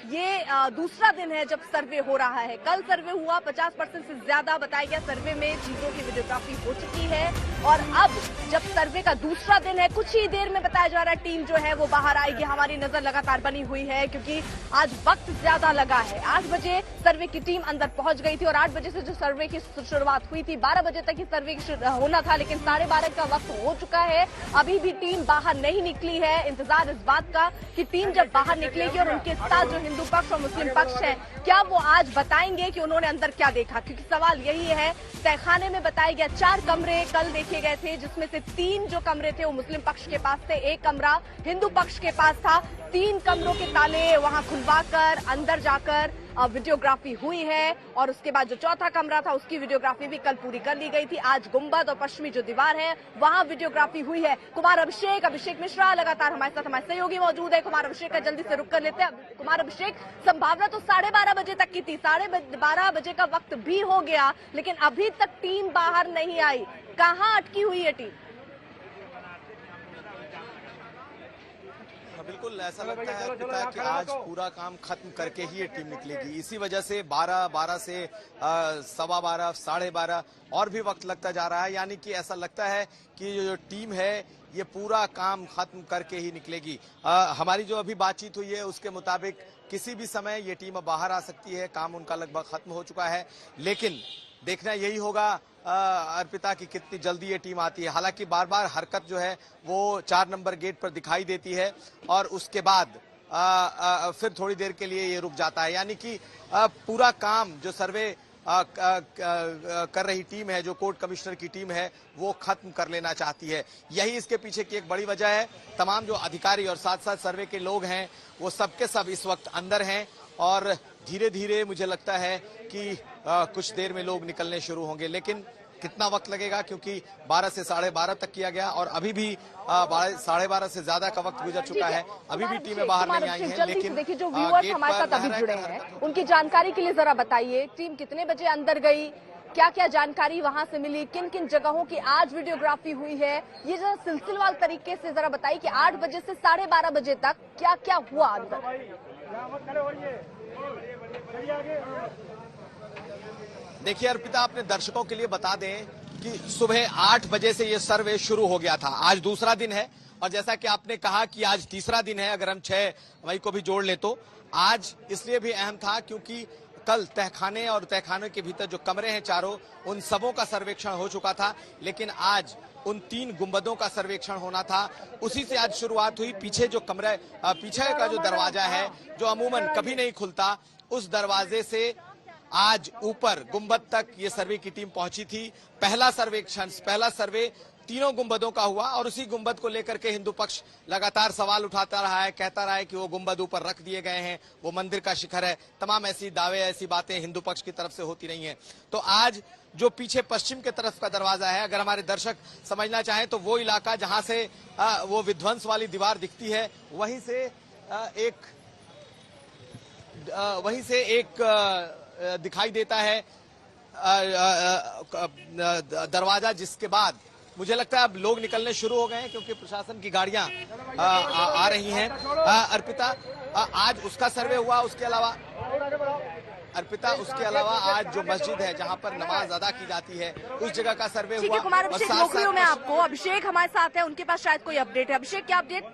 ये दूसरा दिन है जब सर्वे हो रहा है। कल सर्वे हुआ, 50% से ज्यादा बताया गया सर्वे में चीजों की वीडियोग्राफी हो चुकी है और अब जब सर्वे का दूसरा दिन है, कुछ ही देर में बताया जा रहा है टीम जो है वो बाहर आएगी। हमारी नजर लगातार बनी हुई है क्योंकि आज वक्त ज्यादा लगा है। 8 बजे सर्वे की टीम अंदर पहुंच गई थी और 8 बजे से जो सर्वे की शुरुआत हुई थी 12 बजे तक ही सर्वे होना था, लेकिन 12:30 का वक्त हो चुका है। अभी भी टीम बाहर नहीं निकली है। इंतजार इस बात का कि टीम जब बाहर निकलेगी और उनके साथ जो हिंदू पक्ष और मुस्लिम पक्ष है, क्या वो आज बताएंगे कि उन्होंने अंदर क्या देखा, क्योंकि सवाल यही है। तहखाने में बताया गया 4 कमरे कल देखे गए थे, जिसमें से 3 जो कमरे थे वो मुस्लिम पक्ष के पास थे, 1 कमरा हिंदू पक्ष के पास था। 3 कमरों के ताले वहां खुलवाकर अंदर जाकर वीडियोग्राफी हुई है और उसके बाद जो चौथा कमरा था उसकी वीडियोग्राफी भी कल पूरी कर ली गई थी। आज गुंबद और पश्चिमी जो दीवार है वहां वीडियोग्राफी हुई है। कुमार अभिषेक मिश्रा लगातार हमारे साथ हमारे सहयोगी मौजूद है। कुमार अभिषेक का जल्दी से रुक कर लेते हैं। कुमार अभिषेक, संभावना तो 12:30 बजे तक की थी, 12:30 बजे का वक्त भी हो गया लेकिन अभी तक टीम बाहर नहीं आई। कहां अटकी हुई है टीम? बिल्कुल ऐसा लगता है पिता कि आज पूरा काम खत्म करके ही ये टीम निकलेगी। इसी वजह से 12 से 12:15, 12:30 और भी वक्त लगता जा रहा है। यानी कि ऐसा लगता है कि जो टीम है ये पूरा काम खत्म करके ही निकलेगी। हमारी जो अभी बातचीत हुई है उसके मुताबिक किसी भी समय ये टीम बाहर आ सकती है। काम उनका लगभग खत्म हो चुका है, लेकिन देखना यही होगा अर्पिता की कितनी जल्दी ये टीम आती है। हालांकि बार बार हरकत जो है वो 4 नंबर गेट पर दिखाई देती है और उसके बाद फिर थोड़ी देर के लिए ये रुक जाता है। यानी कि पूरा काम जो सर्वे कर रही टीम है, जो कोर्ट कमिश्नर की टीम है, वो खत्म कर लेना चाहती है। यही इसके पीछे की एक बड़ी वजह है। तमाम जो अधिकारी और साथ साथ सर्वे के लोग हैं वो सबके सब इस वक्त अंदर हैं और धीरे धीरे मुझे लगता है कि कुछ देर में लोग निकलने शुरू होंगे, लेकिन कितना वक्त लगेगा क्योंकि 12 से 12:30 तक किया गया और अभी भी 12:30 से ज्यादा का वक्त गुजर चुका है। अभी भी टीमें बाहर नहीं आई हैं, लेकिन देखिए जो व्यूअर्स हमारे साथ अभी जुड़े हैं उनकी जानकारी के लिए जरा बताइए, टीम कितने बजे अंदर गई, क्या क्या जानकारी वहां से मिली, किन किन जगहों की आज वीडियोग्राफी हुई है, ये जरा सिलसिलेवार तरीके से जरा बताइए कि 8 बजे से 12:30 बजे तक क्या क्या हुआ अंदर। देखिए अर्पिता, अपने दर्शकों के लिए बता दें कि सुबह 8 बजे से ये सर्वे शुरू हो गया था। आज दूसरा दिन है और जैसा कि आपने कहा कि आज तीसरा दिन है, अगर हम 6 मई को भी जोड़ ले तो आज इसलिए भी अहम था क्योंकि कल तहखाने और तहखाने के भीतर जो कमरे हैं चारों, उन सबों का सर्वेक्षण हो चुका था, लेकिन आज उन 3 गुंबदों का सर्वेक्षण होना था। उसी से आज शुरुआत हुई। पीछे जो कमरे, पीछे का जो दरवाजा है जो अमूमन कभी नहीं खुलता, उस दरवाजे से आज ऊपर गुंबद तक ये सर्वे की टीम पहुंची थी। पहला सर्वे 3 गुंबदों का हुआ और उसी गुंबद को लेकर के हिंदू पक्ष लगातार सवाल उठाता रहा है, कहता रहा है कि वो गुंबद ऊपर रख दिए गए हैं, वो मंदिर का शिखर है। तमाम ऐसी दावे, ऐसी बातें हिंदू पक्ष की तरफ से होती रही हैं। तो आज जो पीछे पश्चिम के तरफ का दरवाजा है, अगर हमारे दर्शक समझना चाहें तो वो इलाका जहां से वो विध्वंस वाली दीवार दिखती है, वहीं से एक वहीं से एक दिखाई देता है दरवाजा, जिसके बाद मुझे लगता है अब लोग निकलने शुरू हो गए हैं क्योंकि प्रशासन की गाड़ियां आ रही हैं। अर्पिता, आज उसका सर्वे हुआ, उसके अलावा अर्पिता उसके अलावा आज जो मस्जिद है जहां पर नमाज अदा की जाती है उस जगह का सर्वे हुआ। ठीक है कुमार अभिषेक, नौकरियों में आपको अभिषेक हमारे साथ है, उनके पास शायद कोई अपडेट है। अभिषेक, क्या अपडेट?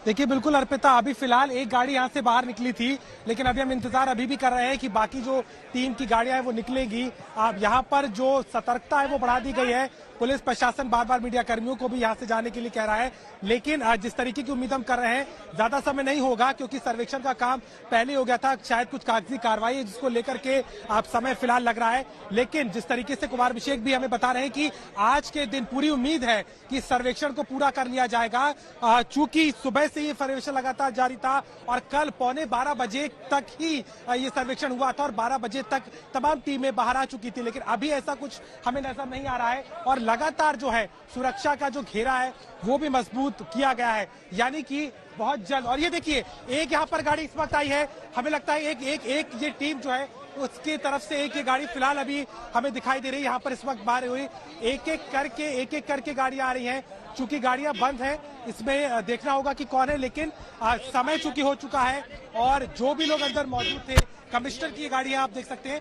देखिए बिल्कुल अर्पिता, अभी फिलहाल एक गाड़ी यहां से बाहर निकली थी, लेकिन अभी हम इंतजार अभी भी कर रहे हैं कि बाकी जो टीम की गाड़ियां हैं वो निकलेगी। अब यहां पर जो सतर्कता है वो बढ़ा दी गई है। पुलिस प्रशासन बार बार मीडिया कर्मियों को भी यहां से जाने के लिए कह रहा है, लेकिन जिस तरीके की उम्मीद हम कर रहे हैं ज्यादा समय नहीं होगा क्योंकि सर्वेक्षण का काम पहले हो गया था। शायद कुछ कागजी कार्रवाई है जिसको लेकर के आप समय फिलहाल लग रहा है, लेकिन जिस तरीके से कुमार अभिषेक भी हमें बता रहे हैं कि आज के दिन पूरी उम्मीद है कि सर्वेक्षण को पूरा कर लिया जाएगा। चूंकि सुबह से ये सर्वेक्षण लगातार जारी था और कल 11:15 बजे तक ही ये सर्वेक्षण हुआ था और 12 बजे तक तमाम टीमें बाहर आ चुकी थी, लेकिन अभी ऐसा कुछ हमें नजर नहीं आ रहा है और लगातार जो है सुरक्षा का जो घेरा है वो भी मजबूत किया गया है, यानी कि बहुत जल्द। और ये देखिए एक यहाँ पर गाड़ी इस वक्त आई है, हमें लगता है एक ये टीम जो है उसकी तरफ से एक ये गाड़ी फिलहाल अभी हमें दिखाई दे रही है। यहाँ पर इस वक्त बाहर हुई एक एक करके गाड़ियां आ रही हैं। चूंकि गाड़ियां बंद है इसमें देखना होगा कि कौन है, लेकिन समय चूंकि हो चुका है और जो भी लोग अंदर मौजूद थे, कमिश्नर की गाड़ियां आप देख सकते हैं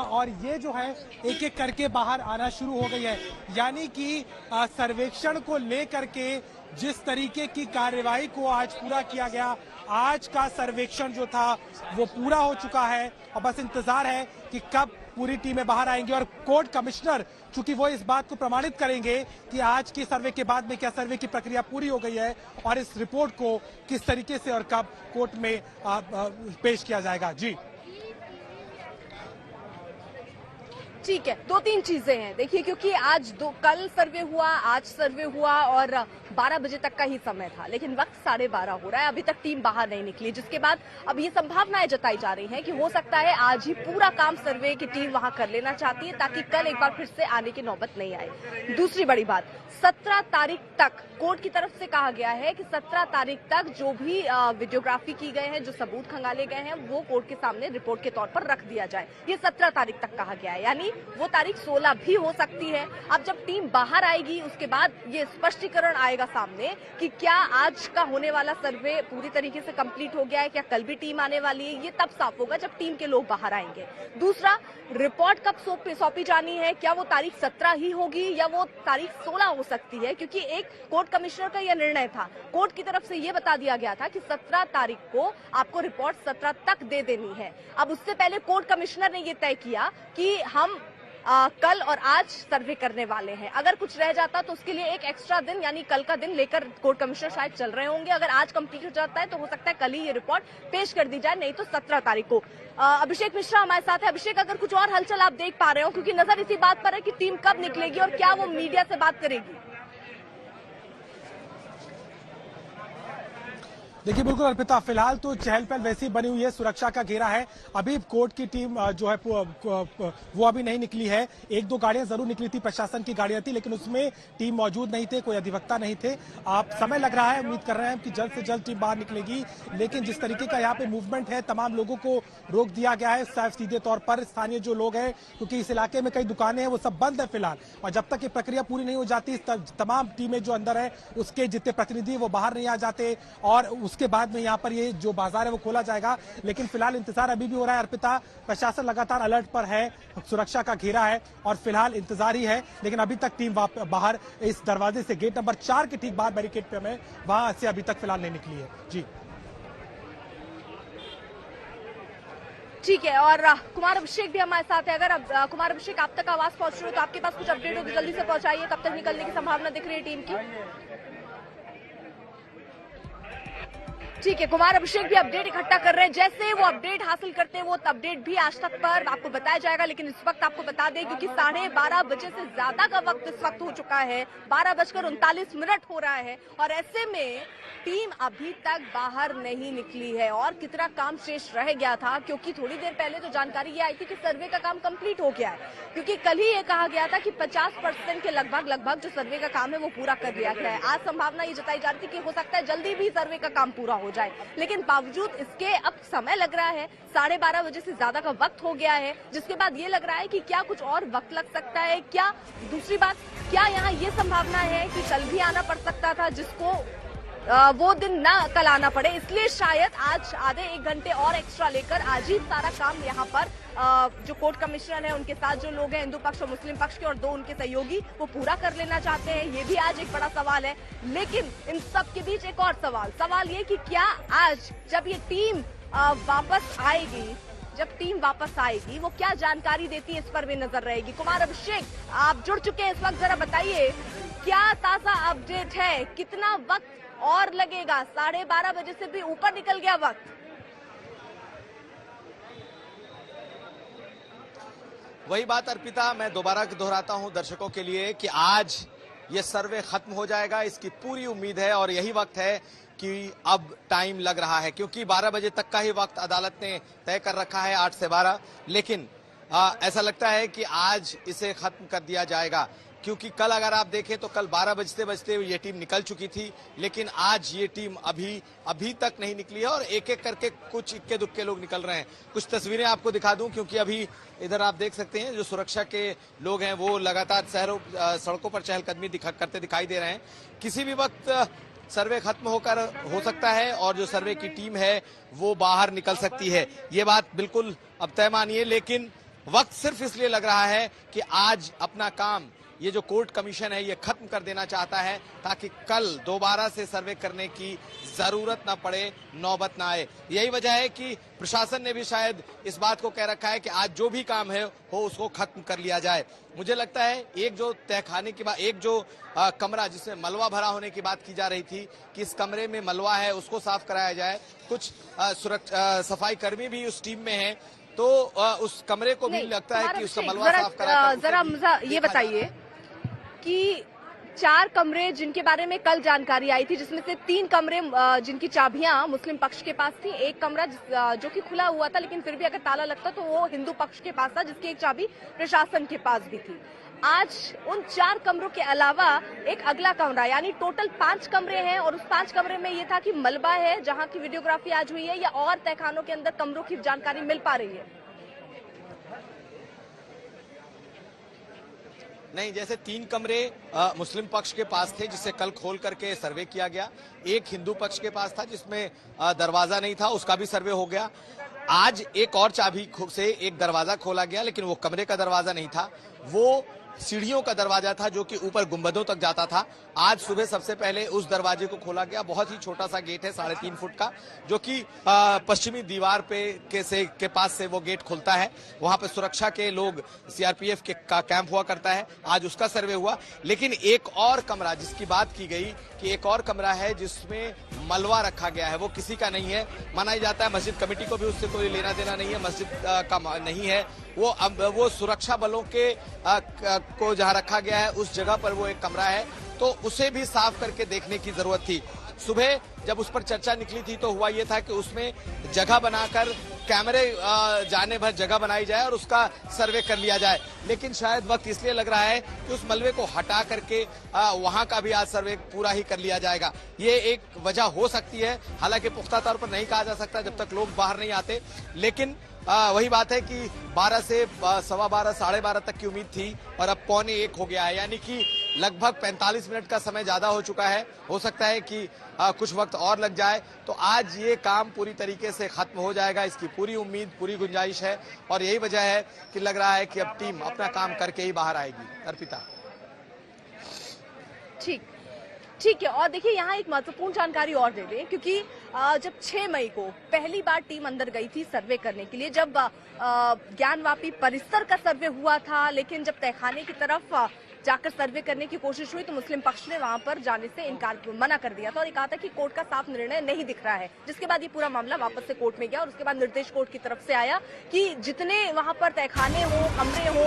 और ये जो है एक एक करके बाहर आना शुरू हो गई है, यानी कि सर्वेक्षण को लेकर के जिस तरीके की कार्यवाही को आज पूरा किया गया, आज का सर्वेक्षण जो था वो पूरा हो चुका है और बस इंतजार है कि कब पूरी टीमें बाहर आएंगी और कोर्ट कमिश्नर चूंकि वो इस बात को प्रमाणित करेंगे कि आज के सर्वे के बाद में क्या सर्वे की प्रक्रिया पूरी हो गई है और इस रिपोर्ट को किस तरीके से और कब कोर्ट में पेश किया जाएगा। जी ठीक है, 2-3 चीजें हैं देखिए, क्योंकि कल सर्वे हुआ, आज सर्वे हुआ और 12 बजे तक का ही समय था, लेकिन वक्त 12:30 हो रहा है, अभी तक टीम बाहर नहीं निकली, जिसके बाद अब ये संभावनाएं जताई जा रही हैं कि हो सकता है आज ही पूरा काम सर्वे की टीम वहां कर लेना चाहती है ताकि कल एक बार फिर से आने की नौबत नहीं आए। दूसरी बड़ी बात, 17 तारीख तक कोर्ट की तरफ से कहा गया है कि 17 तारीख तक जो भी वीडियोग्राफी की गए हैं, जो सबूत खंगाले गए हैं, वो कोर्ट के सामने रिपोर्ट के तौर पर रख दिया जाए। ये 17 तारीख तक कहा गया है, यानी वो तारीख 16 भी हो सकती है। अब जब टीम बाहर आएगी उसके बाद ये स्पष्टीकरण आएगा सामने कि क्या आज का होने वाला सर्वे पूरी तरीके से कंप्लीट हो गया है, क्या कल भी टीम आने वाली है, ये तब साफ होगा जब टीम के लोग बाहर आएंगे। दूसरा, रिपोर्ट कब सौंपी जानी है, क्या वो तारीख 17 ही होगी या वो तारीख 16 हो सकती है, क्योंकि एक कोर्ट कमिश्नर का यह निर्णय था, कोर्ट की तरफ से यह बता दिया गया था कि 17 तारीख को आपको रिपोर्ट 17 तक दे देनी है। अब उससे पहले कोर्ट कमिश्नर ने यह तय किया कि हम कल और आज सर्वे करने वाले हैं। अगर कुछ रह जाता तो उसके लिए एक एक्स्ट्रा दिन यानी कल का दिन लेकर कोर्ट कमिश्नर शायद चल रहे होंगे। अगर आज कंप्लीट हो जाता है तो हो सकता है कल ही ये रिपोर्ट पेश कर दी जाए, नहीं तो 17 तारीख को। अभिषेक मिश्रा हमारे साथ है। अभिषेक, अगर कुछ और हलचल आप देख पा रहे हो, क्योंकि नजर इसी बात पर है कि टीम कब निकलेगी और क्या वो मीडिया से बात करेगी। देखिए बिल्कुल अर्पिता, फिलहाल तो चहल पहल वैसी बनी हुई है, सुरक्षा का घेरा है। अभी कोर्ट की टीम जो है वो अभी नहीं निकली है। 1-2 गाड़ियां जरूर निकली थी, प्रशासन की गाड़ियां थी, लेकिन उसमें टीम मौजूद नहीं थे, कोई अधिवक्ता नहीं थे। आप समय लग रहा है, उम्मीद कर रहे हैं कि जल्द से जल्द टीम बाहर निकलेगी, लेकिन जिस तरीके का यहाँ पे मूवमेंट है, तमाम लोगों को रोक दिया गया है सीधे तौर पर। स्थानीय जो लोग हैं, क्योंकि इस इलाके में कई दुकानें हैं, वो सब बंद है फिलहाल, और जब तक ये प्रक्रिया पूरी नहीं हो जाती तमाम टीमें जो अंदर है उसके जितने प्रतिनिधि वो बाहर नहीं आ जाते और उसके बाद में यहाँ पर ये जो बाजार है वो खोला जाएगा। लेकिन फिलहाल इंतजार अभी भी हो रहा है अर्पिता, प्रशासन लगातार अलर्ट पर है, सुरक्षा का घेरा है और फिलहाल इंतजार ही है, लेकिन अभी तक टीम बाहर इस दरवाजे से गेट नंबर 4 के ठीक बाहर बैरिकेड पे हमें वहां से अभी तक फिलहाल नहीं निकली है। जी ठीक है, और कुमार अभिषेक भी हमारे साथ है। अगर कुमार अभिषेक आप तक आवाज पहुंच रही हो तो आपके पास कुछ अपडेट हो तो जल्दी से पहुंचाइए, कब तक निकलने की संभावना दिख रही है टीम की। ठीक है, कुमार अभिषेक भी अपडेट इकट्ठा कर रहे हैं। जैसे वो अपडेट हासिल करते हैं वो अपडेट भी आज तक पर आपको बताया जाएगा। लेकिन इस वक्त आपको बता दें क्योंकि 12:30 बजे से ज्यादा का वक्त इस वक्त हो चुका है, 12:39 हो रहा है और ऐसे में टीम अभी तक बाहर नहीं निकली है। और कितना काम शेष रह गया था, क्योंकि थोड़ी देर पहले तो जानकारी ये आई थी कि सर्वे का काम कंप्लीट हो गया है, क्योंकि कल ही ये कहा गया था कि 50% के लगभग जो सर्वे का काम है वो पूरा कर लिया गया है। आज संभावना ये जताई जा रही थी कि हो सकता है जल्दी भी सर्वे का काम पूरा हो जाए, लेकिन बावजूद इसके अब समय लग रहा है, 12:30 बजे से ज्यादा का वक्त हो गया है, जिसके बाद ये लग रहा है कि क्या कुछ और वक्त लग सकता है। क्या दूसरी बात, क्या यहाँ ये संभावना है कि कल भी आना पड़ सकता था, जिसको वो दिन ना कल आना पड़े, इसलिए शायद आज आधे 1 घंटे और एक्स्ट्रा लेकर आज ही सारा काम यहाँ पर जो कोर्ट कमिश्नर है उनके साथ जो लोग हैं हिंदू पक्ष और मुस्लिम पक्ष के और 2 उनके सहयोगी वो पूरा कर लेना चाहते हैं। ये भी आज एक बड़ा सवाल है। लेकिन इन सब के बीच एक और सवाल ये कि क्या आज जब ये टीम वापस आएगी वो क्या जानकारी देती है, इस पर भी नजर रहेगी। कुमार अभिषेक, आप जुड़ चुके हैं इस वक्त, जरा बताइए क्या ताजा अपडेट है, कितना वक्त और लगेगा? 12:30 बजे से भी ऊपर निकल गया वक्त। वही बात अर्पिता, मैं दोबारा दोहराता हूं दर्शकों के लिए कि आज ये सर्वे खत्म हो जाएगा, इसकी पूरी उम्मीद है और यही वक्त है कि अब टाइम लग रहा है, क्योंकि 12 बजे तक का ही वक्त अदालत ने तय कर रखा है, 8 से 12। लेकिन ऐसा लगता है कि आज इसे खत्म कर दिया जाएगा, क्योंकि कल अगर आप देखें तो कल 12 बजते ये टीम निकल चुकी थी, लेकिन आज ये टीम अभी तक नहीं निकली है और एक एक करके कुछ इक्के दुक्के लोग निकल रहे हैं। कुछ तस्वीरें आपको दिखा दूं, क्योंकि अभी इधर आप देख सकते हैं जो सुरक्षा के लोग हैं वो लगातार सड़कों पर चहलकदमी करते दिखाई दे रहे हैं। किसी भी वक्त सर्वे खत्म हो सकता है और जो सर्वे की टीम है वो बाहर निकल सकती है, ये बात बिल्कुल अब तय मानिए। लेकिन वक्त सिर्फ इसलिए लग रहा है कि आज अपना काम ये जो कोर्ट कमीशन है ये खत्म कर देना चाहता है, ताकि कल दोबारा से सर्वे करने की जरूरत ना पड़े, नौबत ना आए। यही वजह है कि प्रशासन ने भी शायद इस बात को कह रखा है कि आज जो भी काम है हो उसको खत्म कर लिया जाए। मुझे लगता है एक जो तहखाने की बात, एक जो कमरा जिसमें मलबा भरा होने की बात की जा रही थी कि इस कमरे में मलबा है उसको साफ कराया जाए। कुछ सफाई कर्मी भी उस टीम में है, तो उस कमरे को भी लगता है कि उसका मलबा साफ कराया। जरा मुझे ये बताइए कि 4 कमरे जिनके बारे में कल जानकारी आई थी, जिसमें से 3 कमरे जिनकी चाबियां मुस्लिम पक्ष के पास थी, एक कमरा जो कि खुला हुआ था लेकिन फिर भी अगर ताला लगता तो वो हिंदू पक्ष के पास था, जिसकी एक चाबी प्रशासन के पास भी थी। आज उन 4 कमरों के अलावा एक अगला कमरा, यानी टोटल 5 कमरे हैं और उस 5 कमरे में ये था कि मलबा है जहां की वीडियोग्राफी आज हुई है, या और तहखानों के अंदर कमरों की जानकारी मिल पा रही है? नहीं, जैसे 3 कमरे मुस्लिम पक्ष के पास थे जिसे कल खोल करके सर्वे किया गया, एक हिंदू पक्ष के पास था जिसमें दरवाजा नहीं था, उसका भी सर्वे हो गया। आज एक और चाबी से एक दरवाजा खोला गया, लेकिन वो कमरे का दरवाजा नहीं था, वो सीढ़ियों का दरवाजा था जो कि ऊपर गुंबदों तक जाता था। आज सुबह सबसे पहले उस दरवाजे को खोला गया। बहुत ही छोटा सा गेट है 3.5 फुट का, जो कि पश्चिमी दीवार के पास से वो गेट खुलता है। वहां पे सुरक्षा के लोग, सीआरपीएफ का कैंप हुआ करता है, आज उसका सर्वे हुआ। लेकिन एक और कमरा जिसकी बात की गई कि एक और कमरा है जिसमें मलबा रखा गया है, वो किसी का नहीं है। माना जाता है मस्जिद कमेटी को भी उससे कोई लेना देना नहीं है, मस्जिद का नहीं है वो सुरक्षा बलों के को जहां रखा गया है उस जगह पर वो एक कमरा है, तो उसे भी साफ करके देखने की जरूरत थी। सुबह जब उस पर चर्चा निकली थी तो हुआ ये था कि उसमें जगह बनाकर कैमरे जाने भर जगह बनाई जाए और उसका सर्वे कर लिया जाए। लेकिन शायद वक्त इसलिए लग रहा है कि उस मलबे को हटा करके वहां का भी आज सर्वे पूरा ही कर लिया जाएगा। ये एक वजह हो सकती है, हालांकि पुख्ता तौर पर नहीं कहा जा सकता जब तक लोग बाहर नहीं आते। लेकिन वही बात है कि 12 से 12:15 साढ़े 12 तक की उम्मीद थी और अब 12:45 हो गया है, यानी कि लगभग 45 मिनट का समय ज्यादा हो चुका है। हो सकता है कि कुछ वक्त और लग जाए, तो आज ये काम पूरी तरीके से खत्म हो जाएगा, इसकी पूरी उम्मीद, पूरी गुंजाइश है और यही वजह है कि लग रहा है कि अब टीम अपना काम करके ही बाहर आएगी। अर्पिता, ठीक है। और देखिए यहाँ एक महत्वपूर्ण जानकारी और दे दें, क्योंकि जब 6 मई को पहली बार टीम अंदर गई थी सर्वे करने के लिए, जब ज्ञानवापी परिसर का सर्वे हुआ था, लेकिन जब तहखाने की तरफ जाकर सर्वे करने की कोशिश हुई तो मुस्लिम पक्ष ने वहां पर जाने से इनकार मना कर दिया था और कहा था कि कोर्ट का साफ निर्णय नहीं दिख रहा है, जिसके बाद ये पूरा मामला वापस से कोर्ट में गया और उसके बाद निर्देश कोर्ट की तरफ से आया कि जितने वहां पर तहखाने हो, कमरे हो,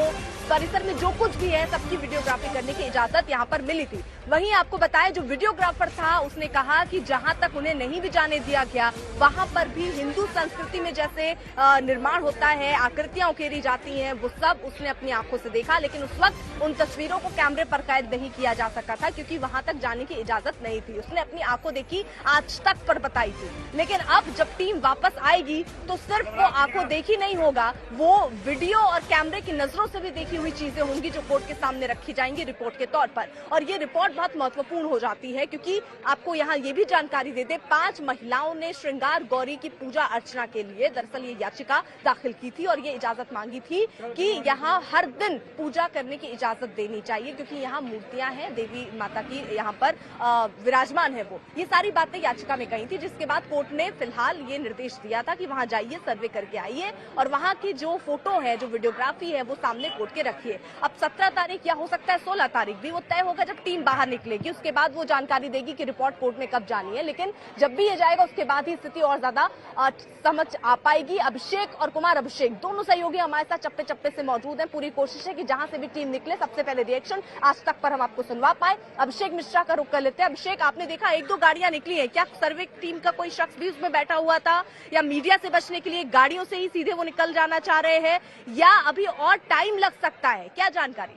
परिसर में जो कुछ भी है सबकी वीडियोग्राफी करने की इजाजत यहाँ पर मिली थी। वहीं आपको बताया जो वीडियोग्राफर था उसने कहा कि जहां तक उन्हें नहीं भी जाने दिया गया वहां पर भी हिंदू संस्कृति में जैसे निर्माण होता है, आकृतियां उकेरी जाती हैं, वो सब उसने अपनी आंखों से देखा। लेकिन उस वक्त उन तस्वीरों को कैमरे पर कैद नहीं किया जा सका था क्योंकि वहां तक जाने की इजाजत नहीं थी। उसने अपनी आंखों देखी, आज तक पर बताई थी। लेकिन अब जब टीम वापस आएगी तो सिर्फ वो आंखों देखी नहीं होगा, वो वीडियो और कैमरे की नजरों से भी देखी हुई चीजें होंगी जो कोर्ट के सामने रखी जाएंगी रिपोर्ट के तौर पर। और ये रिपोर्ट बहुत महत्वपूर्ण हो जाती है क्योंकि आपको यहाँ ये भी जानकारी दे दे, 5 महिलाओं ने श्रृंगार गौरी की पूजा अर्चना के लिए दरअसल ये याचिका दाखिल की थी और ये इजाजत मांगी थी कि यहाँ हर दिन पूजा करने की इजाजत देनी चाहिए क्योंकि यहाँ मूर्तियां हैं, देवी माता की यहाँ पर विराजमान है। वो ये सारी बातें याचिका में कही थी, जिसके बाद कोर्ट ने फिलहाल ये निर्देश दिया था कि वहां जाइए, सर्वे करके आइए और वहां की जो फोटो है, जो वीडियोग्राफी है, वो सामने कोर्ट के रखिए। अब 17 तारीख या हो सकता है 16 तारीख भी वो तय होगा जब टीम बाहर निकलेगी, उसके बाद वो जानकारी देगी कि रिपोर्ट कोर्ट में कब जानी है। लेकिन जब भी ये जाएगा उसके बाद ही स्थिति और ज्यादा समझ आ पाएगी। अभिषेक और कुमार अभिषेक दोनों सहयोगी हमारे साथ चप्पे चप्पे से मौजूद हैं। पूरी कोशिश है कि जहां से भी टीम निकले सबसे पहले रिएक्शन आज तक पर हम आपको सुनवा पाए। अभिषेक मिश्रा का रुख कर लेते हैं। अभिषेक, आपने देखा 1-2 गाड़ियां निकली है, क्या सर्वे टीम का कोई शख्स भी उसमें बैठा हुआ था या मीडिया से बचने के लिए गाड़ियों से ही सीधे वो निकल जाना चाह रहे हैं या अभी और टाइम लग सकता है, क्या जानकारी?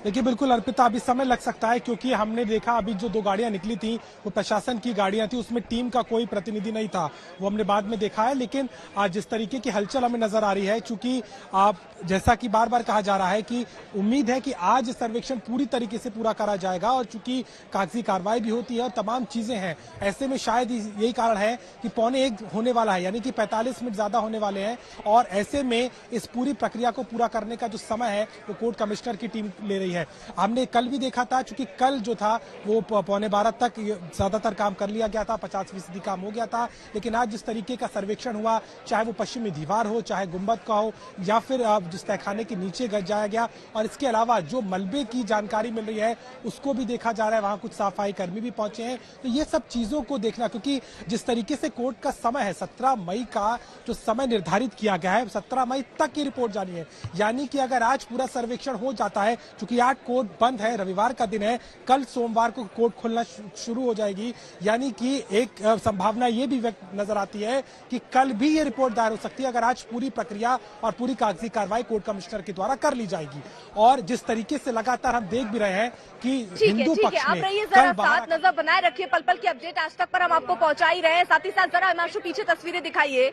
देखिए बिल्कुल अर्पिता, अभी समय लग सकता है क्योंकि हमने देखा अभी जो 2 गाड़ियां निकली थी वो प्रशासन की गाड़ियां थी, उसमें टीम का कोई प्रतिनिधि नहीं था, वो हमने बाद में देखा है। लेकिन आज जिस तरीके की हलचल हमें नजर आ रही है, चूंकि आप जैसा कि बार बार कहा जा रहा है कि उम्मीद है कि आज सर्वेक्षण पूरी तरीके से पूरा करा जाएगा और चूंकि कागजी कार्रवाई भी होती है और तमाम चीजें हैं, ऐसे में शायद यही कारण है कि 1:45 होने वाला है, यानी कि 45 मिनट ज्यादा होने वाले हैं और ऐसे में इस पूरी प्रक्रिया को पूरा करने का जो समय है वो कोर्ट कमिश्नर की टीम ले रही है। हमने कल भी देखा था, चूंकि कल जो था वो 11:45 तक ज्यादातर काम कर लिया गया था, 50% काम हो गया था। लेकिन आज जिस तरीके का सर्वेक्षण हुआ, चाहे वो पश्चिमी दीवार हो, चाहे गुंबद का हो या फिर जिस तहखाने के नीचे जाया गया, और इसके अलावा जो मलबे की जानकारी मिल रही है उसको भी देखा जा रहा है, वहां कुछ सफाई कर्मी भी पहुंचे हैं। तो ये सब चीजों को देखना, क्योंकि जिस तरीके से कोर्ट का समय है 17 मई का जो समय निर्धारित किया गया है, 17 मई तक की रिपोर्ट जानी है। यानी कि अगर आज पूरा सर्वेक्षण हो जाता है, चूंकि आज कोर्ट बंद है, रविवार का दिन है, कल सोमवार को कोर्ट खुलना शुरू हो जाएगी, यानी कि एक संभावना ये भी नजर आती है कि कल भी ये रिपोर्ट दायर हो सकती है अगर आज पूरी प्रक्रिया और पूरी कागजी कार्रवाई कोर्ट कमिश्नर के द्वारा कर ली जाएगी। और जिस तरीके से लगातार हम देख भी रहे हैं कि हिंदू पक्ष आप रहिए जरा साथ नजर बनाए रखिए, पल पल की अपडेट आज तक पर हम आपको पहुंचा ही रहे हैं। साथ ही साथ जरा हिमांशु पीछे तस्वीरें दिखाइए।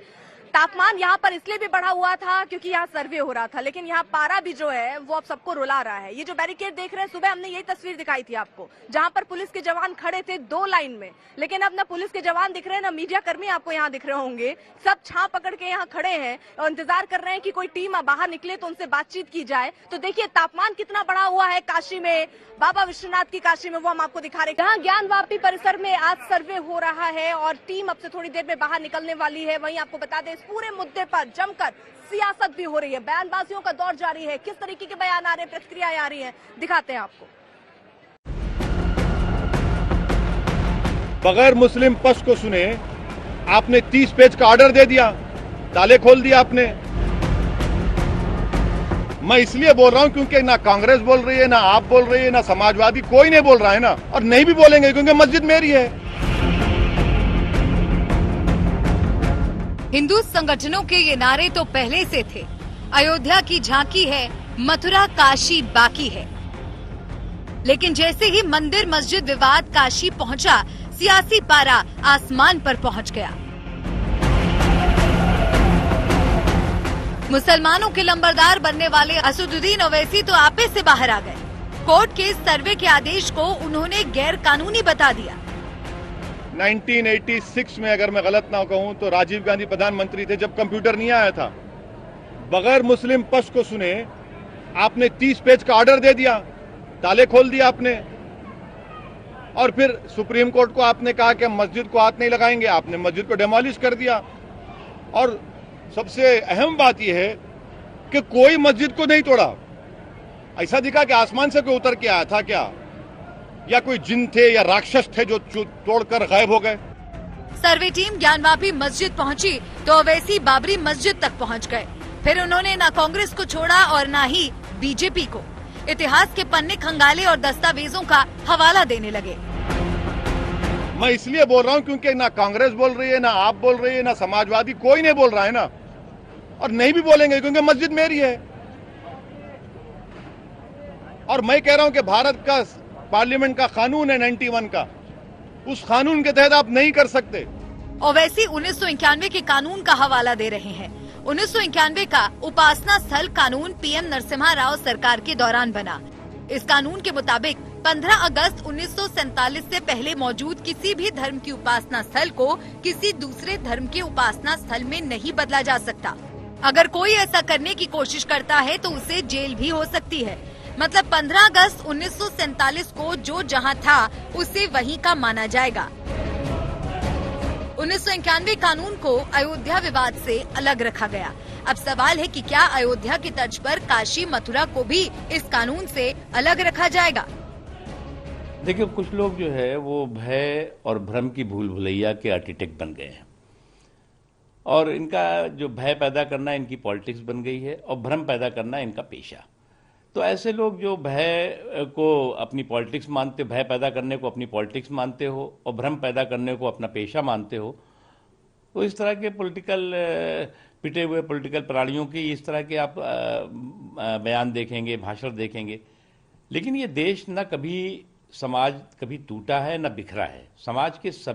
तापमान यहाँ पर इसलिए भी बढ़ा हुआ था क्योंकि यहाँ सर्वे हो रहा था, लेकिन यहाँ पारा भी जो है वो अब सबको रुला रहा है। ये जो बैरिकेड देख रहे हैं, सुबह हमने यही तस्वीर दिखाई थी आपको, जहाँ पर पुलिस के जवान खड़े थे 2 लाइन में, लेकिन अब ना पुलिस के जवान दिख रहे हैं ना मीडिया कर्मी आपको यहाँ दिख रहे होंगे। सब छां पकड़ के यहाँ खड़े हैं और इंतजार कर रहे हैं कि कोई टीम बाहर निकले तो उनसे बातचीत की जाए। तो देखिए तापमान कितना बढ़ा हुआ है काशी में, बाबा विश्वनाथ की काशी में, वो हम आपको दिखा रहे हैं। जहाँ ज्ञानवापी परिसर में आज सर्वे हो रहा है और टीम अब से थोड़ी देर में बाहर निकलने वाली है। वहीं आपको बता दें इस पूरे मुद्दे पर जमकर सियासत भी हो रही है, बयानबाजियों का दौर जारी है। किस तरीके के बयान आ रहे हैं, प्रतिक्रियाएं आ रही हैं, दिखाते हैं आपको। बगैर मुस्लिम पक्ष को सुने आपने 30 पेज का ऑर्डर दे दिया, ताले खोल दिया आपने। मैं इसलिए बोल रहा हूं क्योंकि ना कांग्रेस बोल रही है, ना आप बोल रही है, ना समाजवादी, कोई नहीं बोल रहा है ना, और नहीं भी बोलेंगे क्योंकि मस्जिद मेरी है। हिंदू संगठनों के ये नारे तो पहले से थे, अयोध्या की झांकी है, मथुरा काशी बाकी है। लेकिन जैसे ही मंदिर मस्जिद विवाद काशी पहुंचा, सियासी पारा आसमान पर पहुंच गया। मुसलमानों के लंबरदार बनने वाले असदुद्दीन ओवैसी तो आपे से बाहर आ गए। कोर्ट के सर्वे के आदेश को उन्होंने गैर कानूनी बता दिया। 1986 में अगर मैं गलत ना कहूं तो राजीव गांधी प्रधानमंत्री थे जब कंप्यूटर नहीं आया था। बगैर मुस्लिम पक्ष को सुने आपने 30 पेज का ऑर्डर दे दिया, ताले खोल दिया आपने, और फिर सुप्रीम कोर्ट को आपने कहा कि हम मस्जिद को हाथ नहीं लगाएंगे, आपने मस्जिद को डेमोलिश कर दिया। और सबसे अहम बात यह है कि कोई मस्जिद को नहीं तोड़ा। ऐसा दिखा कि आसमान से कोई उतर के आया था क्या, या कोई जिन थे या राक्षस थे जो तोड़कर गायब हो गए। सर्वे टीम ज्ञानवापी मस्जिद पहुंची तो ओवैसी बाबरी मस्जिद तक पहुंच गए। फिर उन्होंने न कांग्रेस को छोड़ा और न ही बीजेपी को। इतिहास के पन्ने खंगाले और दस्तावेजों का हवाला देने लगे। मैं इसलिए बोल रहा हूं क्योंकि ना कांग्रेस बोल रही है, ना आप बोल रही है, ना समाजवादी, कोई नहीं बोल रहा है ना, और नहीं भी बोलेंगे क्योंकि मस्जिद मेरी है। और मैं कह रहा हूं कि भारत का पार्लियामेंट का कानून है 91 का, उस कानून के तहत आप नहीं कर सकते। ओवैसी 1991 के कानून का हवाला दे रहे हैं। 1991 का उपासना स्थल कानून पीएम नरसिम्हा राव सरकार के दौरान बना। इस कानून के मुताबिक 15 अगस्त 1947 से पहले मौजूद किसी भी धर्म की उपासना स्थल को किसी दूसरे धर्म के उपासना स्थल में नहीं बदला जा सकता। अगर कोई ऐसा करने की कोशिश करता है तो उसे जेल भी हो सकती है। मतलब 15 अगस्त 1947 को जो जहां था उसे वहीं का माना जाएगा। 1991 कानून को अयोध्या विवाद से अलग रखा गया। अब सवाल है कि क्या अयोध्या की तर्ज पर काशी मथुरा को भी इस कानून से अलग रखा जाएगा। देखिए, कुछ लोग जो है वो भय और भ्रम की भूल भुलैया के आर्किटेक्ट बन गए हैं, और इनका जो भय पैदा करना इनकी पॉलिटिक्स बन गई है और भ्रम पैदा करना इनका पेशा। तो ऐसे लोग जो भय को अपनी पॉलिटिक्स मानते, भय पैदा करने को अपनी पॉलिटिक्स मानते हो और भ्रम पैदा करने को अपना पेशा मानते हो, तो इस तरह के पॉलिटिकल पिटे हुए पॉलिटिकल प्राणियों की इस तरह के आप बयान देखेंगे, भाषण देखेंगे। लेकिन ये देश न कभी समाज कभी टूटा है न बिखरा है। समाज के सब